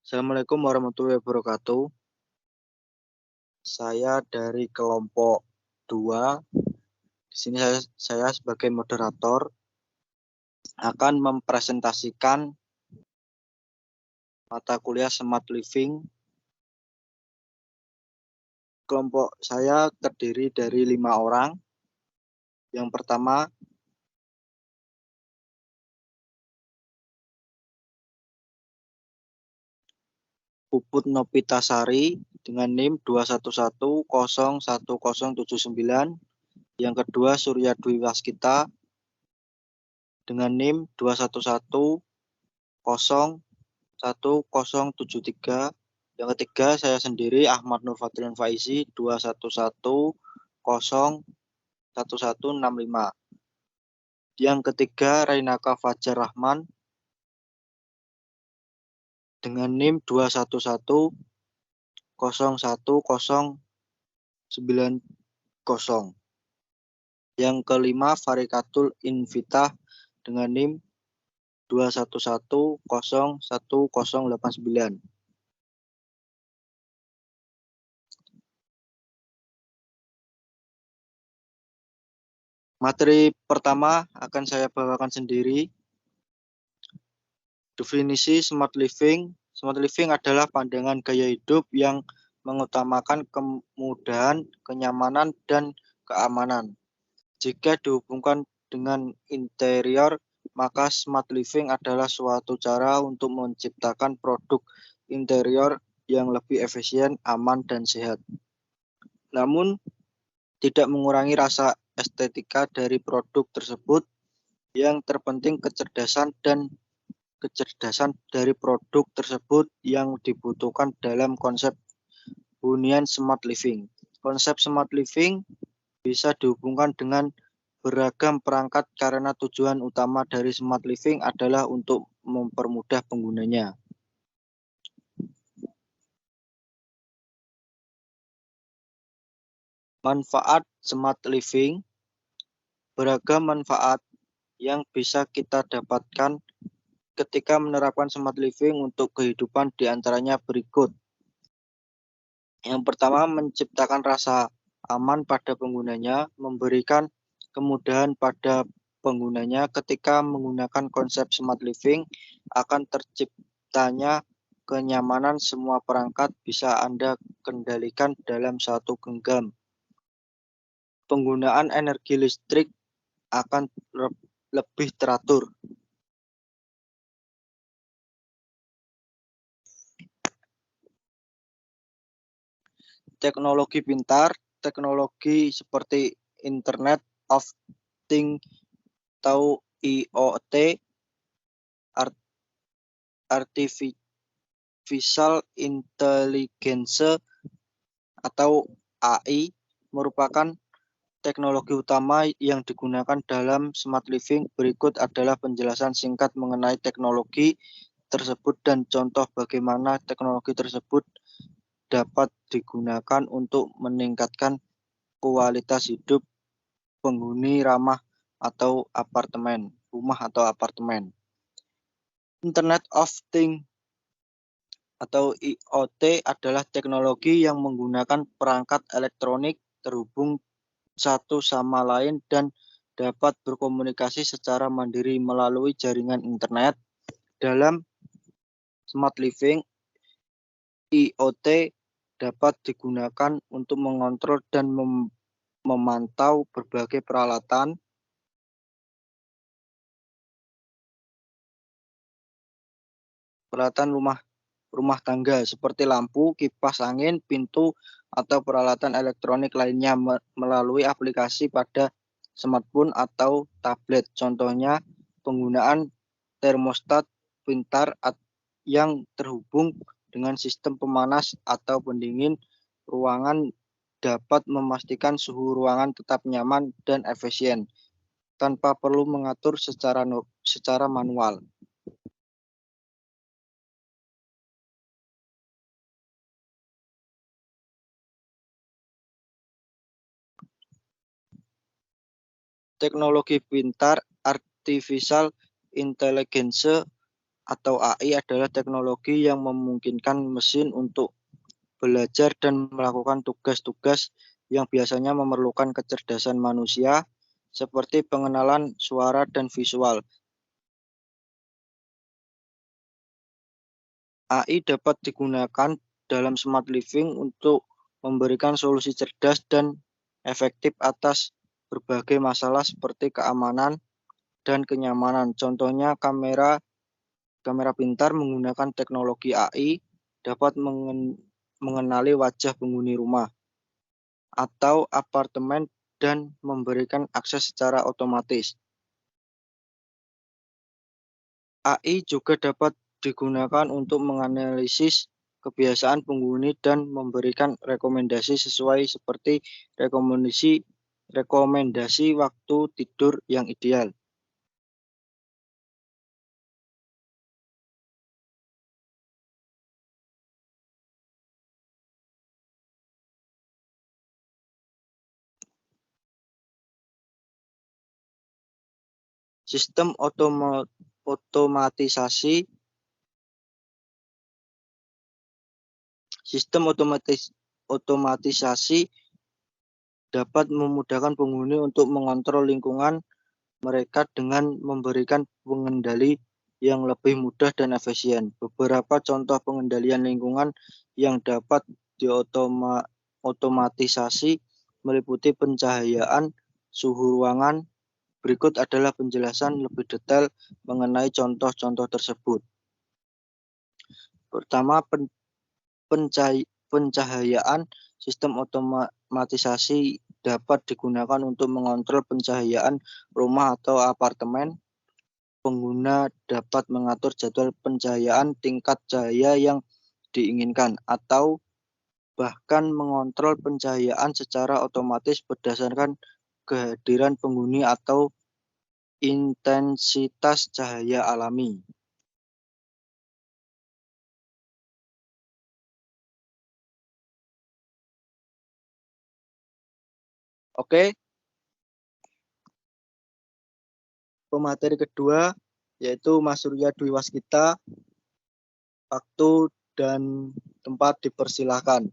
Assalamualaikum warahmatullahi wabarakatuh. Saya dari kelompok 2. Di sini saya sebagai moderator akan mempresentasikan mata kuliah Smart Living. Kelompok saya terdiri dari 5 orang. Yang pertama, Puput Nopitasari dengan NIM 211011079. Yang kedua, Surya Dwi Waskita dengan NIM 211011073. Yang ketiga, saya sendiri Ahmad Nur Fadrian Faizi 211011165. Yang ketiga, Rainaka Fajar Rahman dengan NIM 211011090. Yang kelima, Farikatul Invitah dengan NIM 211011089. Materi pertama akan saya bawakan sendiri. Definisi Smart Living. Smart Living adalah pandangan gaya hidup yang mengutamakan kemudahan, kenyamanan, dan keamanan. Jika dihubungkan dengan interior, maka Smart Living adalah suatu cara untuk menciptakan produk interior yang lebih efisien, aman, dan sehat. Namun, tidak mengurangi rasa estetika dari produk tersebut. Yang terpenting kecerdasan dari produk tersebut yang dibutuhkan dalam konsep hunian Smart Living. Konsep Smart Living bisa dihubungkan dengan beragam perangkat karena tujuan utama dari Smart Living adalah untuk mempermudah penggunanya. Manfaat Smart Living. Beragam manfaat yang bisa kita dapatkan ketika menerapkan Smart Living untuk kehidupan diantaranya berikut. Yang pertama, menciptakan rasa aman pada penggunanya, memberikan kemudahan pada penggunanya. Ketika menggunakan konsep Smart Living, akan terciptanya kenyamanan. Semua perangkat bisa Anda kendalikan dalam satu genggam. Penggunaan energi listrik akan lebih teratur. Teknologi pintar, teknologi seperti Internet of Things atau IoT, Artificial Intelligence atau AI, merupakan teknologi utama yang digunakan dalam Smart Living. Berikut adalah penjelasan singkat mengenai teknologi tersebut dan contoh bagaimana teknologi tersebut dapat digunakan untuk meningkatkan kualitas hidup penghuni rumah atau apartemen. Internet of Things atau IoT adalah teknologi yang menggunakan perangkat elektronik terhubung satu sama lain dan dapat berkomunikasi secara mandiri melalui jaringan internet. Dalam Smart Living, IoT dapat digunakan untuk mengontrol dan memantau berbagai peralatan rumah tangga seperti lampu, kipas angin, pintu, atau peralatan elektronik lainnya melalui aplikasi pada smartphone atau tablet. Contohnya, penggunaan termostat pintar yang terhubung dengan sistem pemanas atau pendingin ruangan dapat memastikan suhu ruangan tetap nyaman dan efisien tanpa perlu mengatur secara manual. Teknologi pintar, Artificial Intelligence, atau AI adalah teknologi yang memungkinkan mesin untuk belajar dan melakukan tugas-tugas yang biasanya memerlukan kecerdasan manusia, seperti pengenalan suara dan visual. AI dapat digunakan dalam smart living untuk memberikan solusi cerdas dan efektif atas berbagai masalah seperti keamanan dan kenyamanan. Contohnya kamera pintar menggunakan teknologi AI dapat mengenali wajah penghuni rumah atau apartemen dan memberikan akses secara otomatis. AI juga dapat digunakan untuk menganalisis kebiasaan penghuni dan memberikan rekomendasi sesuai seperti rekomendasi waktu tidur yang ideal. Sistem otomatisasi dapat memudahkan penghuni untuk mengontrol lingkungan mereka dengan memberikan pengendali yang lebih mudah dan efisien. Beberapa contoh pengendalian lingkungan yang dapat diotomatisasi meliputi pencahayaan, suhu ruangan. Berikut adalah penjelasan lebih detail mengenai contoh-contoh tersebut. Pertama, pencahayaan. Sistem otomatisasi dapat digunakan untuk mengontrol pencahayaan rumah atau apartemen. Pengguna dapat mengatur jadwal pencahayaan, tingkat cahaya yang diinginkan, atau bahkan mengontrol pencahayaan secara otomatis berdasarkan kehadiran penghuni atau intensitas cahaya alami. Oke, pemateri kedua yaitu Mas Surya Dwi Waskita. Waktu dan tempat dipersilahkan.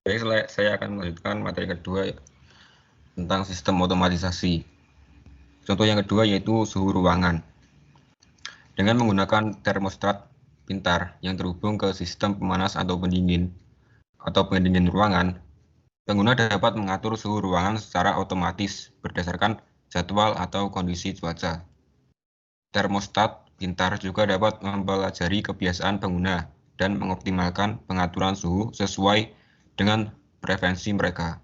Baik, saya akan melanjutkan materi kedua tentang sistem otomatisasi. Contoh yang kedua yaitu suhu ruangan. Dengan menggunakan termostat pintar yang terhubung ke sistem pemanas atau pendingin ruangan, pengguna dapat mengatur suhu ruangan secara otomatis berdasarkan jadwal atau kondisi cuaca. Termostat pintar juga dapat mempelajari kebiasaan pengguna dan mengoptimalkan pengaturan suhu sesuai dengan preferensi mereka.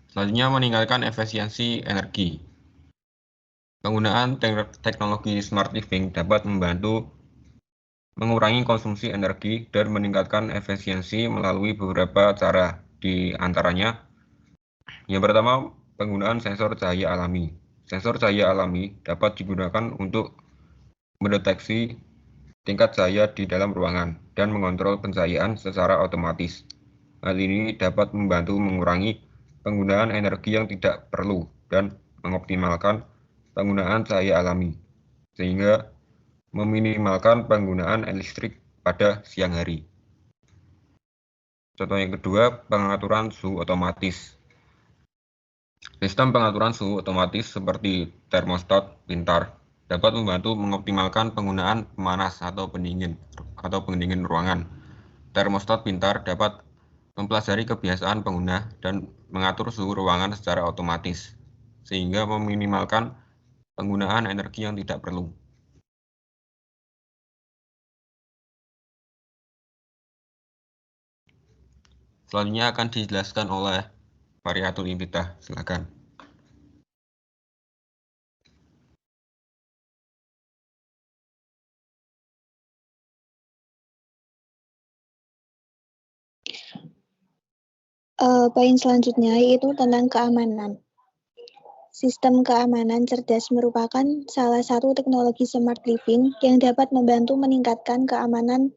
Selanjutnya, meningkatkan efisiensi energi. Penggunaan teknologi smart living dapat membantu mengurangi konsumsi energi dan meningkatkan efisiensi melalui beberapa cara. Di antaranya, yang pertama, penggunaan sensor cahaya alami. Sensor cahaya alami dapat digunakan untuk mendeteksi tingkat cahaya di dalam ruangan dan mengontrol pencahayaan secara otomatis. Hal ini dapat membantu mengurangi penggunaan energi yang tidak perlu dan mengoptimalkan penggunaan cahaya alami, sehingga meminimalkan penggunaan listrik pada siang hari. Contoh yang kedua, pengaturan suhu otomatis. Sistem pengaturan suhu otomatis seperti termostat pintar dapat membantu mengoptimalkan penggunaan pemanas atau pendingin ruangan. Termostat pintar dapat mempelajari kebiasaan pengguna dan mengatur suhu ruangan secara otomatis, sehingga meminimalkan penggunaan energi yang tidak perlu. Selanjutnya akan dijelaskan oleh Mariatul Inbitah. Silakan. Poin selanjutnya yaitu tentang keamanan. Sistem keamanan cerdas merupakan salah satu teknologi smart living yang dapat membantu meningkatkan keamanan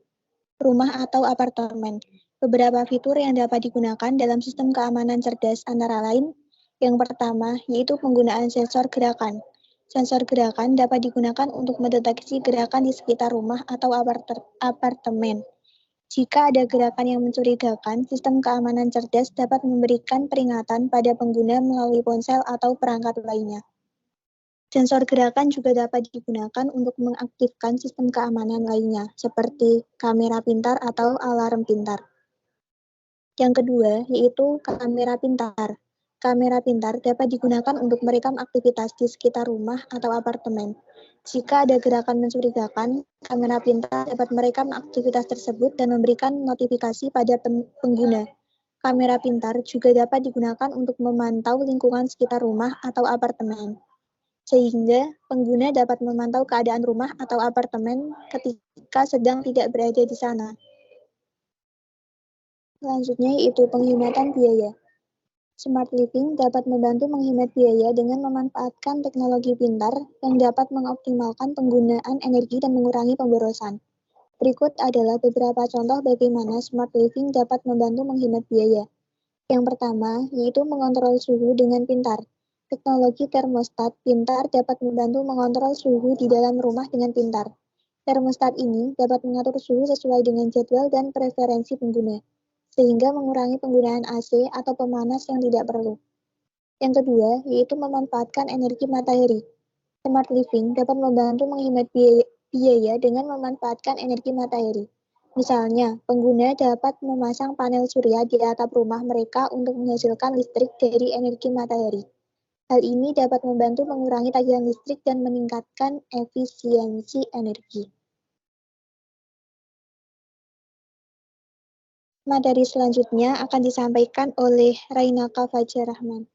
rumah atau apartemen. Beberapa fitur yang dapat digunakan dalam sistem keamanan cerdas antara lain, yang pertama yaitu penggunaan sensor gerakan. Sensor gerakan dapat digunakan untuk mendeteksi gerakan di sekitar rumah atau apartemen. Jika ada gerakan yang mencurigakan, sistem keamanan cerdas dapat memberikan peringatan pada pengguna melalui ponsel atau perangkat lainnya. Sensor gerakan juga dapat digunakan untuk mengaktifkan sistem keamanan lainnya, seperti kamera pintar atau alarm pintar. Yang kedua, yaitu kamera pintar. Kamera pintar dapat digunakan untuk merekam aktivitas di sekitar rumah atau apartemen. Jika ada gerakan mencurigakan, kamera pintar dapat merekam aktivitas tersebut dan memberikan notifikasi pada pengguna. Kamera pintar juga dapat digunakan untuk memantau lingkungan sekitar rumah atau apartemen, sehingga pengguna dapat memantau keadaan rumah atau apartemen ketika sedang tidak berada di sana. Selanjutnya yaitu penghematan biaya. Smart living dapat membantu menghemat biaya dengan memanfaatkan teknologi pintar yang dapat mengoptimalkan penggunaan energi dan mengurangi pemborosan. Berikut adalah beberapa contoh bagaimana smart living dapat membantu menghemat biaya. Yang pertama, yaitu mengontrol suhu dengan pintar. Teknologi termostat pintar dapat membantu mengontrol suhu di dalam rumah dengan pintar. Termostat ini dapat mengatur suhu sesuai dengan jadwal dan preferensi pengguna, sehingga mengurangi penggunaan AC atau pemanas yang tidak perlu. Yang kedua, yaitu memanfaatkan energi matahari. Smart living dapat membantu menghemat biaya dengan memanfaatkan energi matahari. Misalnya, pengguna dapat memasang panel surya di atap rumah mereka untuk menghasilkan listrik dari energi matahari. Hal ini dapat membantu mengurangi tagihan listrik dan meningkatkan efisiensi energi. Materi selanjutnya akan disampaikan oleh Rainaka Fajar Rahman.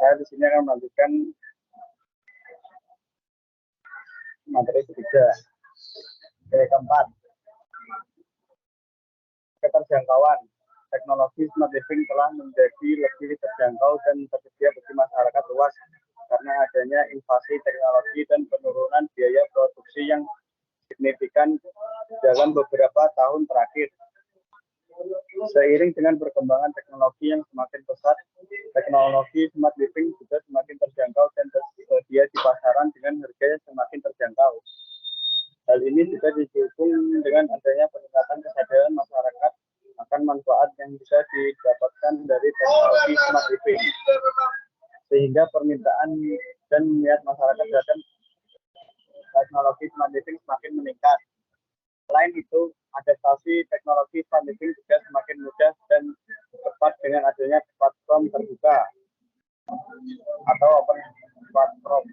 Saya di sini akan melanjutkan materi ketiga. Yang keempat, keterjangkauan. Teknologi smart living telah menjadi lebih terjangkau dan tersedia bagi masyarakat luas karena adanya invasi teknologi dan penurunan biaya produksi yang signifikan dalam beberapa tahun terakhir. Seiring dengan perkembangan teknologi yang semakin pesat, teknologi smart living juga semakin terjangkau dan tersedia di pasaran dengan harga yang semakin terjangkau. Hal ini juga didukung dengan adanya peningkatan kesadaran masyarakat akan manfaat yang bisa didapatkan dari teknologi smart living, sehingga permintaan dan minat masyarakat terhadap teknologi smart living semakin meningkat. Selain itu, adaptasi teknologi smart living juga semakin mudah dan cepat dengan adanya platform terbuka atau open platform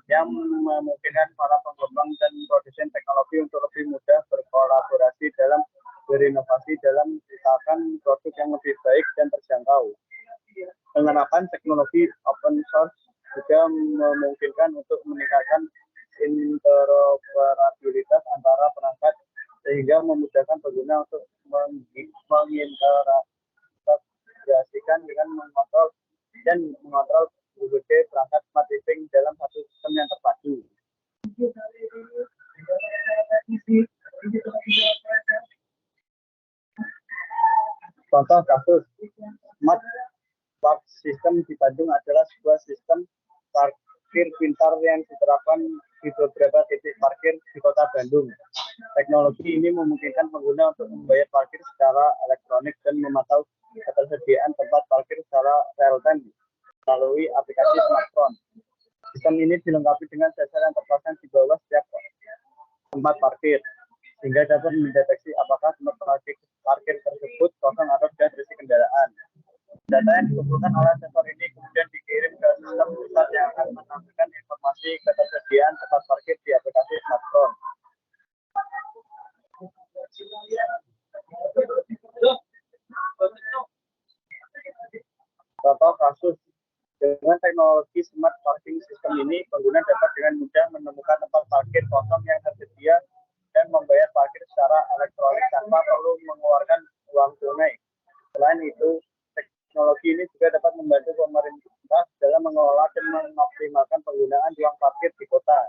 yang memungkinkan para pengembang dan produsen teknologi untuk lebih mudah berkolaborasi dalam berinovasi dalam menciptakan produk yang lebih baik dan terjangkau. Penerapan teknologi open source juga memungkinkan untuk meningkatkan interoperabilitas antara perangkat sehingga memudahkan pengguna untuk mengintegrasikan dengan mengontrol berbagai perangkat smart living dalam satu sistem yang terpadu. Contoh kasus smart park system di Bandung adalah sebuah sistem parkir pintar yang diterapkan di beberapa titik parkir di kota Bandung. Teknologi ini memungkinkan pengguna untuk membayar parkir secara elektronik dan memantau ketersediaan tempat parkir secara real time melalui aplikasi smartphone. Sistem ini dilengkapi dengan sensor yang terpasang di bawah setiap tempat parkir, sehingga dapat mendeteksi apakah tempat parkir tersebut kosong atau sudah terisi kendaraan. Data yang dikumpulkan oleh sensor ini kemudian dikirim ke sistem pusat yang akan menampilkan informasi ketersediaan tempat parkir di aplikasi smartphone. Contoh kasus, dengan teknologi smart parking system ini, pengguna dapat dengan mudah menemukan tempat parkir kosong yang tersedia dan membayar parkir secara elektronik tanpa penggunaan ruang parkir di kota,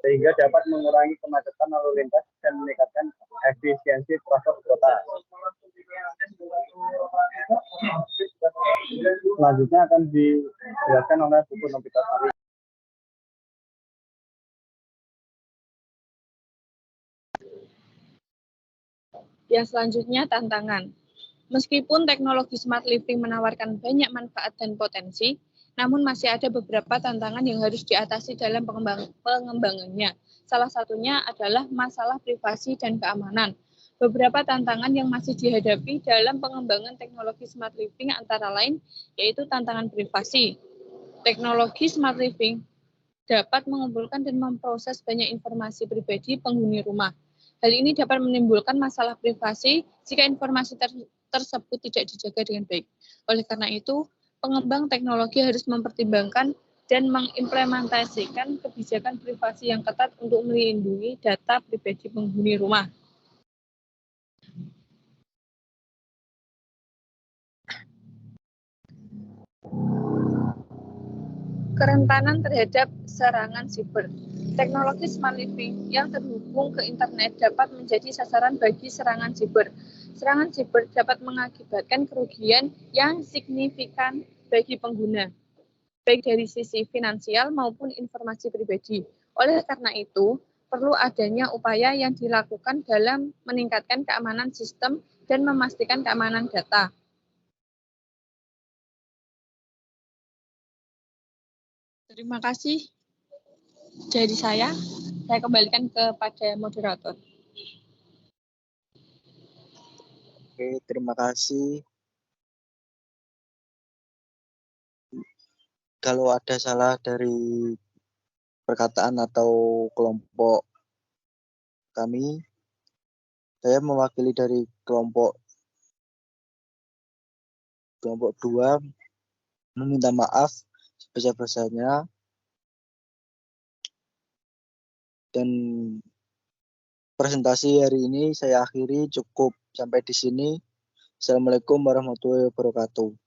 sehingga dapat mengurangi kemacetan lalu lintas dan meningkatkan efisiensi transport kota. Selanjutnya akan dijelaskan oleh Buku Novitasari. Yang selanjutnya, tantangan. Meskipun teknologi smart living menawarkan banyak manfaat dan potensi, namun masih ada beberapa tantangan yang harus diatasi dalam pengembangannya. Salah satunya adalah masalah privasi dan keamanan. Beberapa tantangan yang masih dihadapi dalam pengembangan teknologi smart living antara lain yaitu tantangan privasi. Teknologi smart living dapat mengumpulkan dan memproses banyak informasi pribadi penghuni rumah. Hal ini dapat menimbulkan masalah privasi jika informasi tersebut tidak dijaga dengan baik. Oleh karena itu, pengembang teknologi harus mempertimbangkan dan mengimplementasikan kebijakan privasi yang ketat untuk melindungi data pribadi penghuni rumah. Kerentanan terhadap serangan siber. Teknologi smart living yang terhubung ke internet dapat menjadi sasaran bagi serangan siber. Serangan siber dapat mengakibatkan kerugian yang signifikan bagi pengguna, baik dari sisi finansial maupun informasi pribadi. Oleh karena itu, perlu adanya upaya yang dilakukan dalam meningkatkan keamanan sistem dan memastikan keamanan data. Terima kasih dari saya kembalikan kepada moderator. Oke, terima kasih. Kalau ada salah dari perkataan atau kelompok kami, saya mewakili dari kelompok 2 meminta maaf sebesar-besarnya, dan presentasi hari ini saya akhiri cukup sampai di sini. Assalamualaikum warahmatullahi wabarakatuh.